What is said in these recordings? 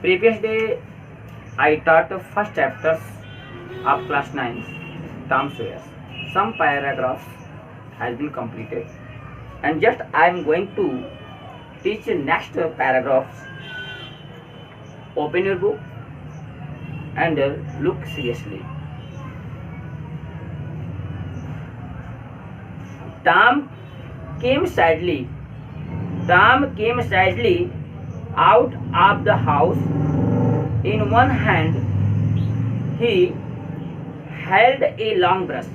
Previous day I taught the first chapters of class 9 Tom Sawyer. Some paragraphs has been completed and just I am going to teach the next paragraphs. Open your book and look seriously. Tom came sadly out of the house. In one hand he held a long brush.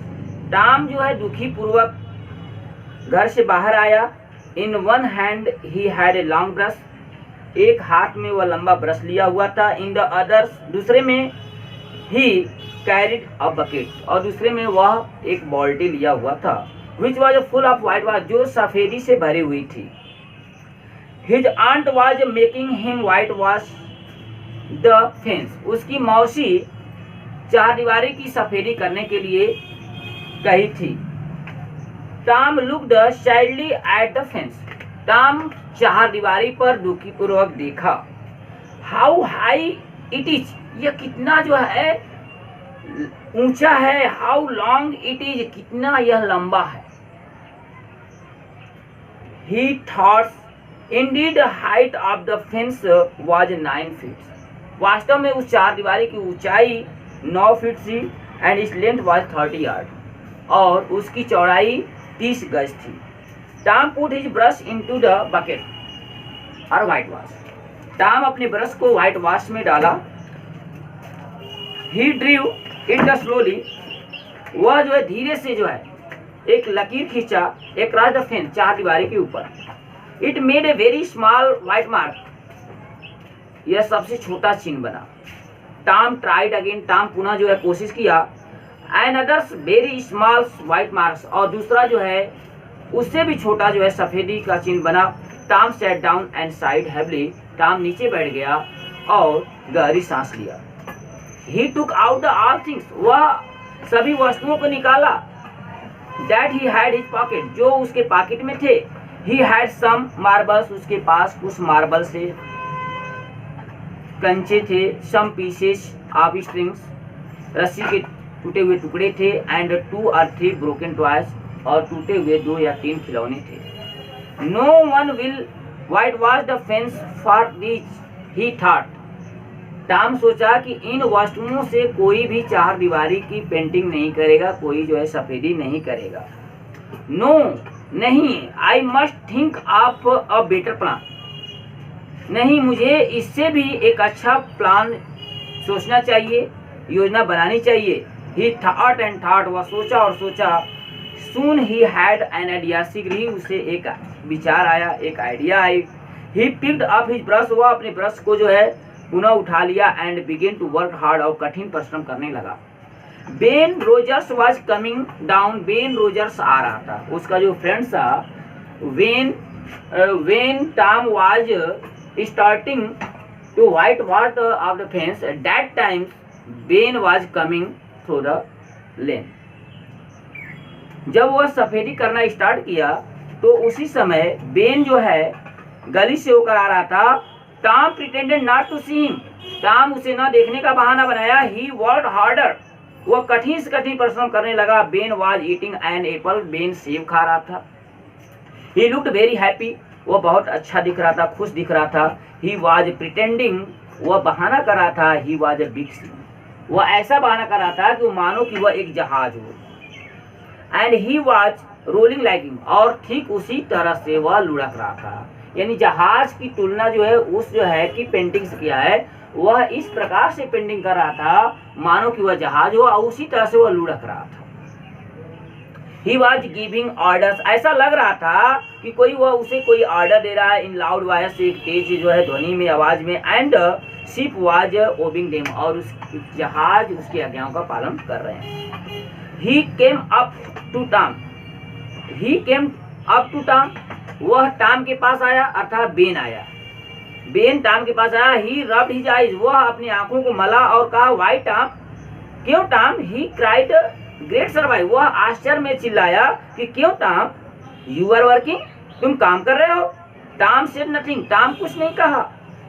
Tom जो है दुखी पूर्वक घर से बाहर आया. In one hand he had a long brush. एक हाथ में वह लंबा ब्रश लिया हुआ था. इन द अदर्स दूसरे में ही कैरिड अ बकेट और दूसरे में वह एक बाल्टी लिया हुआ था. Which was full of white wash जो सफेदी से भरी हुई थी. His aunt was making him white wash the fence. उसकी मौसी चारदीवारी की सफेदी करने के लिए कही थी. Tom looked sadly at the fence. Tom चारदीवारी पर दुखी पूर्वक देखा. हाउ हाई इट इज यह कितना जो है ऊंचा है. हाउ लॉन्ग इट इज कितना यह लंबा है. He thoughts indeed height of the fence was 9 feet. वास्तव में उस चारदीवारी की ऊंचाई 9 फीट थी एंड इस लेंथ वाज 30 यार्ड और उसकी चौड़ाई 30 गज थी. Tom put his brush into the bucket और व्हाइट वॉश. टॉम अपने ब्रश को व्हाइट वॉश में डाला. ही ड्रीव इट द स्लोली. वह जो है धीरे से जो है एक लकीर खींचा अक्रॉस द फेंस चारदीवारी के ऊपर. It made a very small white mark. यह सबसे छोटा चिन्ह बना. Tom tried again. टॉम पुनः जो है कोशिश किया. And others very small white marks और दूसरा जो है उससे भी छोटा जो है सफेदी का चिन्ह बना. Tom sat down and sighed heavily. Tom नीचे बैठ गया और गहरी सांस लिया. He took out the all things. वह सभी वस्तुओं को निकाला. That he had his pocket जो उसके पॉकेट में थे. He had some marbles. उसके पास कुछ मार्बल से कंचे थे. Some pieces of strings. रस्सी के टूटे हुए टुकड़े थे. एंड 2 or 3 ब्रोकन टॉयज और टूटे हुए 2 या 3 खिलौने थे. No one will white wash the fence for this he thought. Tom सोचा कि इन वस्तुओं से कोई भी चारदीवारी की पेंटिंग नहीं करेगा. कोई जो है सफेदी नहीं करेगा. नो नहीं. I must think of a better plan. नहीं मुझे इससे भी एक अच्छा प्लान सोचना चाहिए. योजना बनानी चाहिए. He thought and thought. वह सोचा और सोचा. Soon he had an idea. शीघ्र ही उसे एक विचार आया. एक आइडिया आई. He picked up his brush. वह अपने ब्रश को जो है पुनः उठा लिया. And begin to work hard. और कठिन परिश्रम करने लगा. Ben Rogers was coming down. Ben Rogers आ रहा था. उसका जो फ्रेंड था. When Tom was starting to white wash off the fence that time Ben was coming through the lane. जब वह सफेदी करना स्टार्ट किया तो उसी समय बेन जो है गली से होकर आ रहा था. Tom pretended not to see him. Tom उसे न देखने का बहाना बनाया. He worked harder. वह कठिन से कठिन परिश्रम करने लगा. Ben was eating an apple. Ben सेब खा रहा था. He looked very happy. वह बहुत अच्छा दिख रहा था. खुश दिख रहा था. He was pretending. वह बहाना कर रहा था. ही वाज अ बिग सी. वह ऐसा बहाना कर रहा था कि मानो कि वह एक जहाज हो. And he was rolling liking. और ठीक उसी तरह से वह लुढ़क रहा था. यानी जहाज की तुलना जो है उस जो है कि पेंटिंग से किया है. वह इस प्रकार से पेंटिंग कर रहा था मानो कि वह जहाज हो और उसी तरह से वह लुढ़क रहा था. He was giving orders. ऐसा लग रहा था कि कोई वह उसे कोई ऑर्डर दे रहा है. In loud voice. एक तेज जो है ध्वनि में आवाज में. And ship was obeying them. और उस जहाज उसकी आज्ञाओं का पालन कर रहे हैं. He came up to Tom. He came up to Tom. वह टॉम के पास आया अर्थात बेन आया. बेन टॉम के पास आया. ही रब्ड हिज आइज. वह अपनी आंखों को मला और कहा व्हाई टॉम. क्यों Tom. He cried great survive. वह आश्चर्य में चिल्लाया कि क्यों टॉम. You are working. तुम काम कर रहे हो. Tom said nothing. टॉम कुछ नहीं कहा.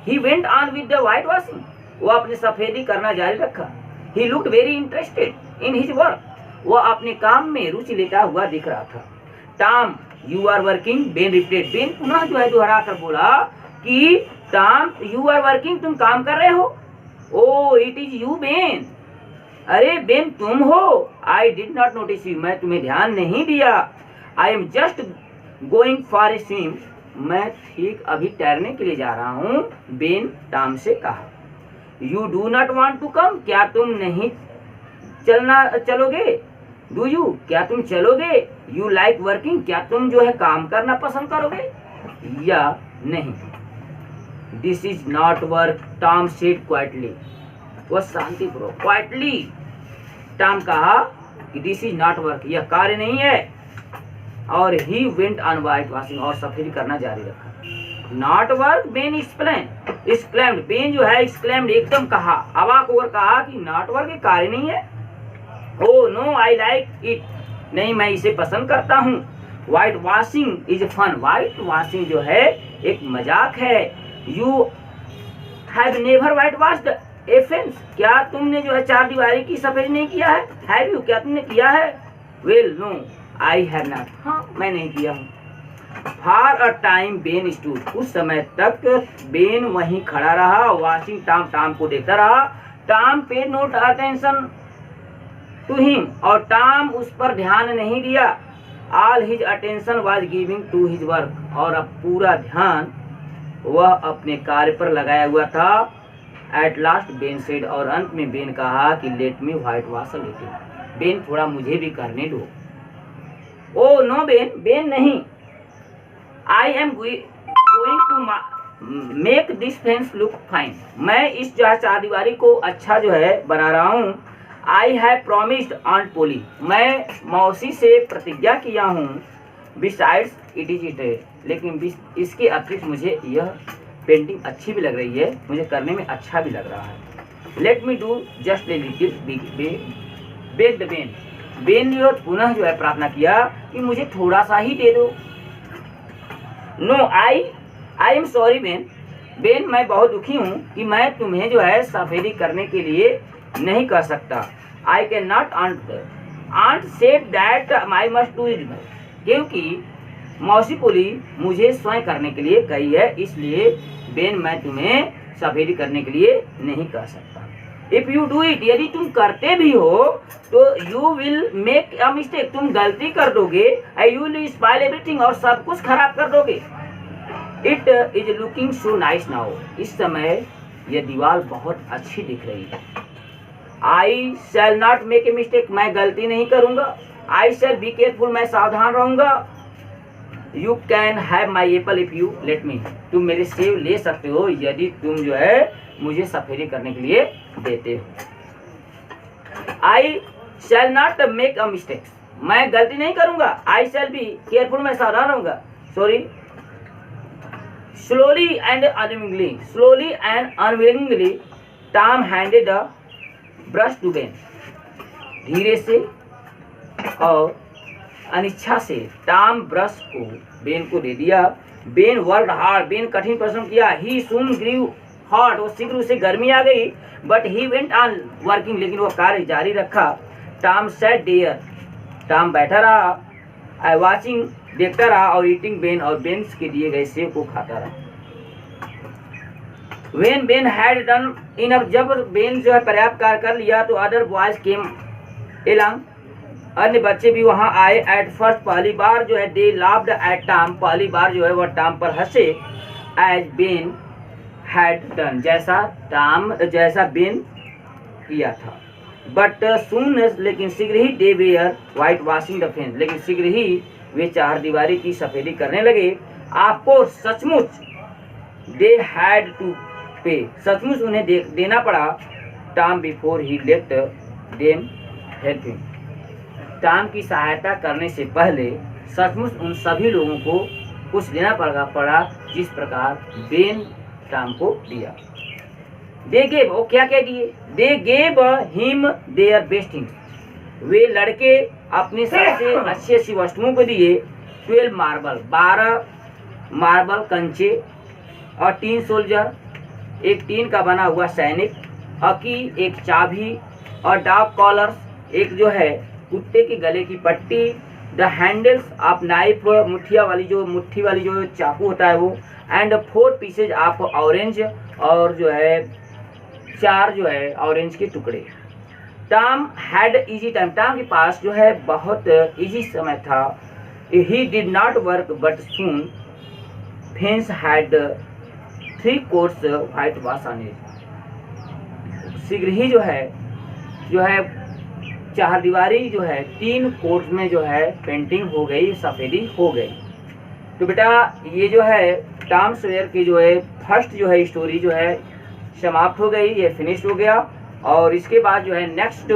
He went on with the white washing, वो अपनी सफेदी करना जारी रखा। ही looked very interested in his work, वो अपने काम में रुचि लेता हुआ दिख रहा था। Tom you are working, Ben repeated, Ben पुनः जो है दोहरा कर बोला कि टॉम यू आर वर्किंग, तुम काम कर रहे हो। ओ इट इज यू बेन, अरे बेन तुम हो। I did not notice you, मैं तुम्हें ध्यान नहीं दिया। I am just going for a swim, मैं ठीक अभी तैरने के लिए जा रहा हूँ, बेन टॉम से कहा। You do not want to come, क्या तुम नहीं चलोगे। डू यू, क्या तुम चलोगे। यू लाइक वर्किंग, क्या तुम जो है काम करना पसंद करोगे या नहीं। This is not work, Tom said quietly, वह शांतिपूर्वक क्वाइटली टॉम कहा कि दिस इज नॉट वर्क, यह कार्य नहीं है। और he went on white washing, और सफेदी करना जारी रखा। Not work, Ben exclaimed, Ben जो है एक्सक्लेम्ड, एकदम कहा, अवाक होकर कहा कि नॉट वर्क, ये कार्य नहीं है। Oh no I like it, नहीं मैं इसे पसंद करता हूँ। White washing is fun, white washing जो है एक मजाक है। You have never white washed a fence, क्या तुमने जो है चार दीवारी की सफेदी नहीं किया है। हैव यू, क्या तुमने किया है। Well no I have not, हाँ मैं नहीं किया हूँ। For a time Ben stood, कुछ समय तक बेन वहीं खड़ा रहा। वॉचिंग टॉम, टॉम को देखता रहा। Tom paid not attention to him, और टॉम उस पर ध्यान नहीं दिया। All his attention was giving to his work, और अब पूरा ध्यान वह अपने कार्य पर लगाया हुआ था। एट लास्ट बेन सेड, और अंत में बेन कहा कि let me white wash a little, Ben थोड़ा मुझे भी करने दो। ओ नो बेन, बेन नहीं। I am going to make this fence look fine, मैं इस जो है चारदीवारी को अच्छा जो है बना रहा हूँ। आई हैव प्रॉमिस्ड ऑन पोली, मैं मौसी से प्रतिज्ञा किया हूँ। बिसाइड्स इट इज इट, लेकिन इसके अतिरिक्त मुझे यह पेंटिंग अच्छी भी लग रही है, मुझे करने में अच्छा भी लग रहा है। Let me do just a little begged Ben, Ben ने पुनः जो है प्रार्थना किया कि मुझे थोड़ा सा ही दे दो। No I am sorry Ben, Ben मैं बहुत दुखी हूँ कि मैं तुम्हें जो है सफेदी करने के लिए नहीं कर सकता। I can not aunt said that I must do it, क्योंकि मौसी बोली मुझे स्वयं करने के लिए कही है, इसलिए बेन मैं तुम्हें सफेदी करने के लिए नहीं कर सकता। इफ यू डू इट, यदि तुम करते भी हो तो you will make a mistake, तुम गलती कर दोगे। यू विल स्पॉइल एवरीथिंग, और सब कुछ खराब कर दोगे। It is looking so nice now, इस समय यह दीवार बहुत अच्छी दिख रही है। I shall not make a mistake, मैं गलती नहीं करूंगा। आई शैल बी केयरफुल, मैं सावधान रहूंगा। You can have my Apple if you let me, तुम मेरे सेब ले सकते हो यदि तुम जो है मुझे सफेदी करने के लिए देते हो। I shall not make a mistake, मैं गलती नहीं करूंगा। आई शैल बी केयरफुल, मैं सावधान रहूंगा। Sorry, slowly and unwillingly Tom handed a brush to Ben, धीरे से और अनिच्छा से टॉम ब्रश को बेन को दे दिया। बेन वर्कड हार्ड, बेन कठिन परिश्रम किया। ही सून ग्रीव हॉट, वो शीघ्र उसे गर्मी आ गई। But he went on working, लेकिन वो कार्य जारी रखा। टॉम सैट देयर, टॉम बैठा रहा। आई वाचिंग, देखता रहा। और ईटिंग बेन, और बेन के दिए गए सेब को खाता रहा। When Ben had done enough, जब बेन जो है पर्याप्त कार्य कर लिया तो अदर बॉयज केम एलॉन्ग, अन्य बच्चे भी वहां आए। एट फर्स्ट, पहली बार जो है दे लाफ्ड एट टॉम, पहली बार जो है वह टॉम पर हंसे। एज बेन हैड डन, जैसा बेन किया था। बट सून, लेकिन शीघ्र ही they were whitewashing the fence, लेकिन शीघ्र ही वे चारदीवारी की सफेदी करने लगे। आपको सचमुच दे हैड टू पे, सचमुच उन्हें देना पड़ा। Tom before he left them helping, Tom की सहायता करने से पहले सचमुच उन सभी लोगों को कुछ देना पड़ा जिस प्रकार बेन टॉम को दिया। दे गेव, वो क्या कह दिए, they gave him their best things, वे लड़के अपने सबसे अच्छी अच्छी वस्तुओं को दिए। 12 मार्बल, 12 मार्बल कंचे, और 3 सोल्जर, एक टीन का बना हुआ सैनिक, अ की एक चाबी, और डॉग कॉलर्स एक जो है कुत्ते के गले की पट्टी, द हैंडल्स ऑफ नाइफ मुट्ठी वाली जो चाकू होता है वो, एंड 4 पीसेज ऑफ ऑरेंज, और जो है 4 जो है ऑरेंज के टुकड़े। Tom had easy time, Tom के पास जो है बहुत इजी समय था। He did not work but soon fence had 3 quotes white wash on it. शीघ्र ही जो है चारदीवारी जो है 3 कोट्स में जो है पेंटिंग हो गई, सफेदी हो गई। तो बेटा ये जो है टॉम सॉयर की जो है फर्स्ट जो है स्टोरी जो है समाप्त हो गई, ये फिनिश हो गया। और इसके बाद जो है नेक्स्ट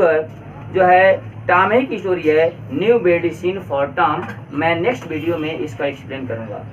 जो है टॉम ही की स्टोरी है, न्यू मेडिसिन फॉर टॉम। मैं नेक्स्ट वीडियो में इसका एक्सप्लेन करूँगा।